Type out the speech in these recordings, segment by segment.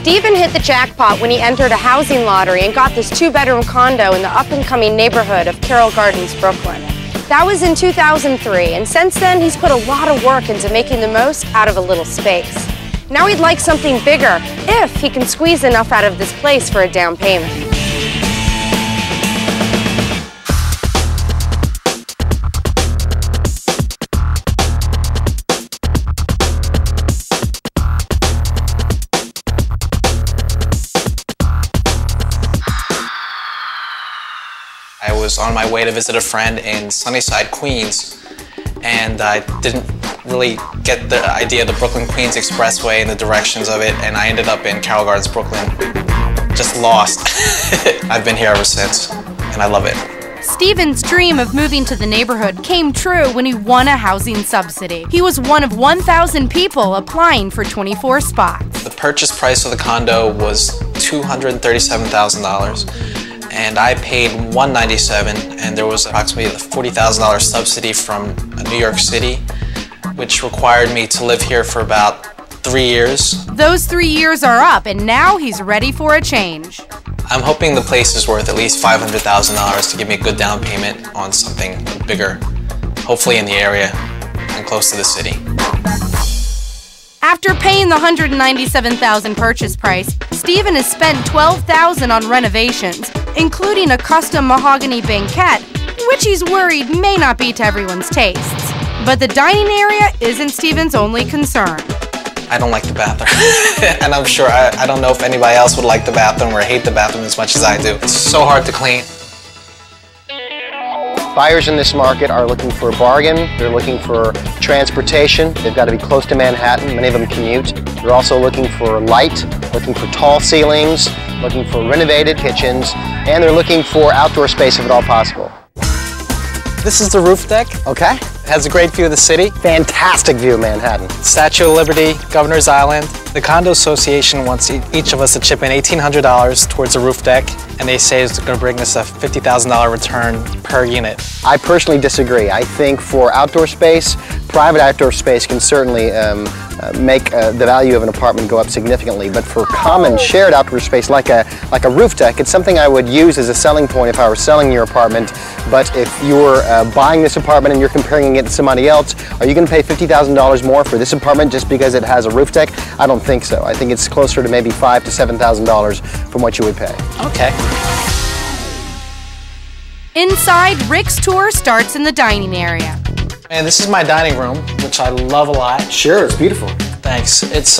Stephen hit the jackpot when he entered a housing lottery and got this 2-bedroom condo in the up-and-coming neighborhood of Carroll Gardens, Brooklyn. That was in 2003, and since then he's put a lot of work into making the most out of a little space. Now he'd like something bigger, if he can squeeze enough out of this place for a down payment. I was on my way to visit a friend in Sunnyside, Queens, and I didn't really get the idea of the Brooklyn-Queens Expressway and the directions of it, and I ended up in Carroll Gardens, Brooklyn. Just lost. I've been here ever since, and I love it. Stephen's dream of moving to the neighborhood came true when he won a housing subsidy. He was one of 1,000 people applying for 24 spots. The purchase price of the condo was $237,000. And I paid $197,000, and there was approximately a $40,000 subsidy from New York City, which required me to live here for about 3 years. Those 3 years are up, and now he's ready for a change. I'm hoping the place is worth at least $500,000 to give me a good down payment on something bigger, hopefully in the area and close to the city. After paying the $197,000 purchase price, Stephen has spent $12,000 on renovations, including a custom mahogany banquette, which he's worried may not be to everyone's tastes. But the dining area isn't Stephen's only concern. I don't like the bathroom. And I'm sure I don't know if anybody else would like the bathroom or hate the bathroom as much as I do. It's so hard to clean. Buyers in this market are looking for a bargain. They're looking for transportation. They've got to be close to Manhattan. Many of them commute. They're also looking for light, looking for tall ceilings, looking for renovated kitchens, and they're looking for outdoor space if at all possible. This is the roof deck. Okay. It has a great view of the city. Fantastic view of Manhattan. Statue of Liberty, Governor's Island. The condo association wants each of us to chip in $1,800 towards the roof deck, and they say it's going to bring us a $50,000 return per unit. I personally disagree. I think for outdoor space, private outdoor space can certainly make the value of an apartment go up significantly, but for common shared outdoor space like a roof deck, it's something I would use as a selling point if I were selling your apartment. But if you're buying this apartment and you're comparing it to somebody else, are you going to pay $50,000 more for this apartment just because it has a roof deck? I don't think so. I think it's closer to maybe $5,000 to $7,000 from what you would pay. Okay. Inside, Rick's tour starts in the dining area. And this is my dining room, which I love a lot. Sure, it's beautiful. Thanks. It's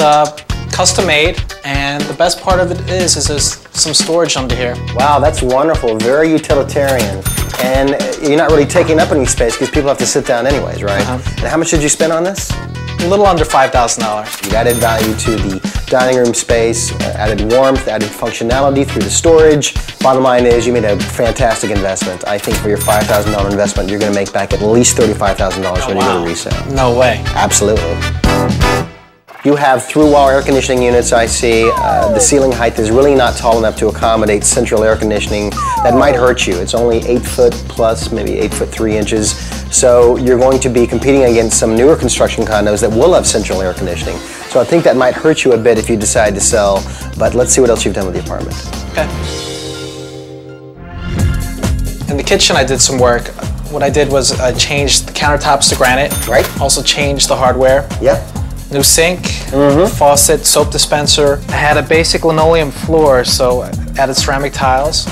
custom made, and the best part of it is there's some storage under here. Wow, that's wonderful. Very utilitarian. And you're not really taking up any space because people have to sit down anyways, right? And how much did you spend on this? A little under $5,000. You added value to the dining room space, added warmth, added functionality through the storage. Bottom line is you made a fantastic investment. I think for your $5,000 investment, you're going to make back at least $35,000 when you go to resale. No way. Absolutely. You have through-wall air conditioning units, I see. The ceiling height is really not tall enough to accommodate central air conditioning. That might hurt you. It's only 8 foot plus, maybe 8 foot 3 inches. So you're going to be competing against some newer construction condos that will have central air conditioning. So I think that might hurt you a bit if you decide to sell, but let's see what else you've done with the apartment. Okay. In the kitchen, I did some work. What I did was I changed the countertops to granite. Right. Also changed the hardware. Yep. New sink, faucet, soap dispenser. I had a basic linoleum floor, so I added ceramic tiles.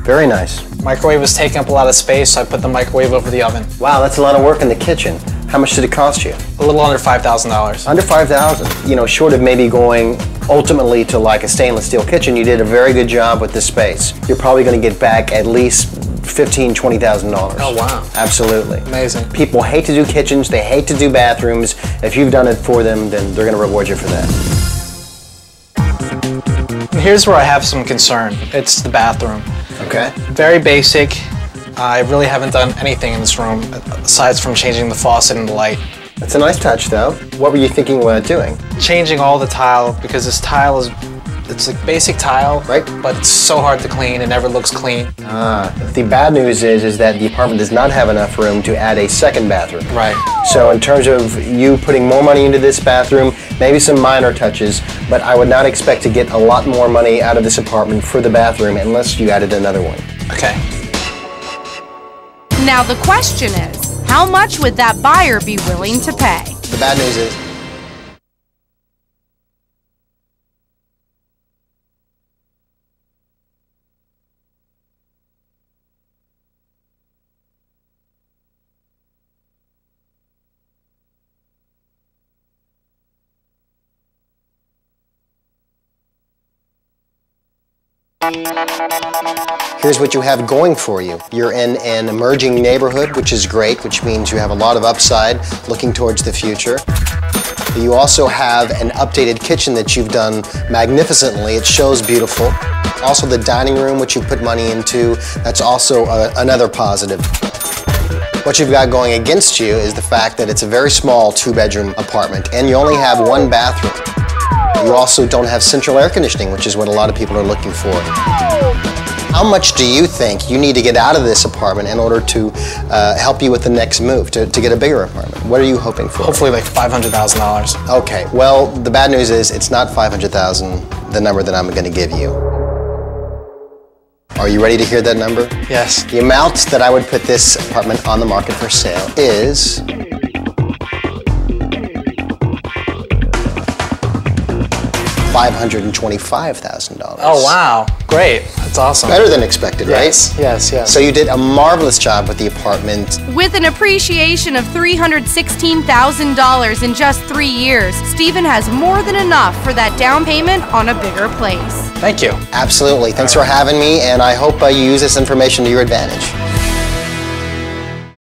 Very nice. Microwave was taking up a lot of space, so I put the microwave over the oven. Wow, that's a lot of work in the kitchen. How much did it cost you? A little under $5,000. Under $5,000. You know, short of maybe going ultimately to like a stainless steel kitchen, you did a very good job with this space. You're probably going to get back at least $15,000, $20,000. Oh, wow. Absolutely. Amazing. People hate to do kitchens, they hate to do bathrooms. If you've done it for them, then they're going to reward you for that. Here's where I have some concern. It's the bathroom. Okay. Very basic. I really haven't done anything in this room aside from changing the faucet and the light. That's a nice touch, though. What were you thinking about doing? Changing all the tile, because this tile is It's like basic tile, right? But it's so hard to clean. It never looks clean. The bad news is that the apartment does not have enough room to add a second bathroom. Right. So in terms of you putting more money into this bathroom, maybe some minor touches, but I would not expect to get a lot more money out of this apartment for the bathroom unless you added another one. Okay. Now the question is, how much would that buyer be willing to pay? The bad news is here's what you have going for you. You're in an emerging neighborhood, which is great, which means you have a lot of upside looking towards the future. You also have an updated kitchen that you've done magnificently. It shows beautiful. Also the dining room, which you put money into, that's also another positive. What you've got going against you is the fact that it's a very small two-bedroom apartment and you only have one bathroom. You also don't have central air conditioning, which is what a lot of people are looking for. How much do you think you need to get out of this apartment in order to help you with the next move, to get a bigger apartment? What are you hoping for? Hopefully like $500,000. Okay, well, the bad news is it's not $500,000, the number that I'm going to give you. Are you ready to hear that number? Yes. The amount that I would put this apartment on the market for sale is $525,000. Oh, wow. Great. That's awesome. Better than expected, right? Yes, yes. So you did a marvelous job with the apartment. With an appreciation of $316,000 in just 3 years, Stephen has more than enough for that down payment on a bigger place. Thank you. Absolutely. Thanks for having me, and I hope you use this information to your advantage.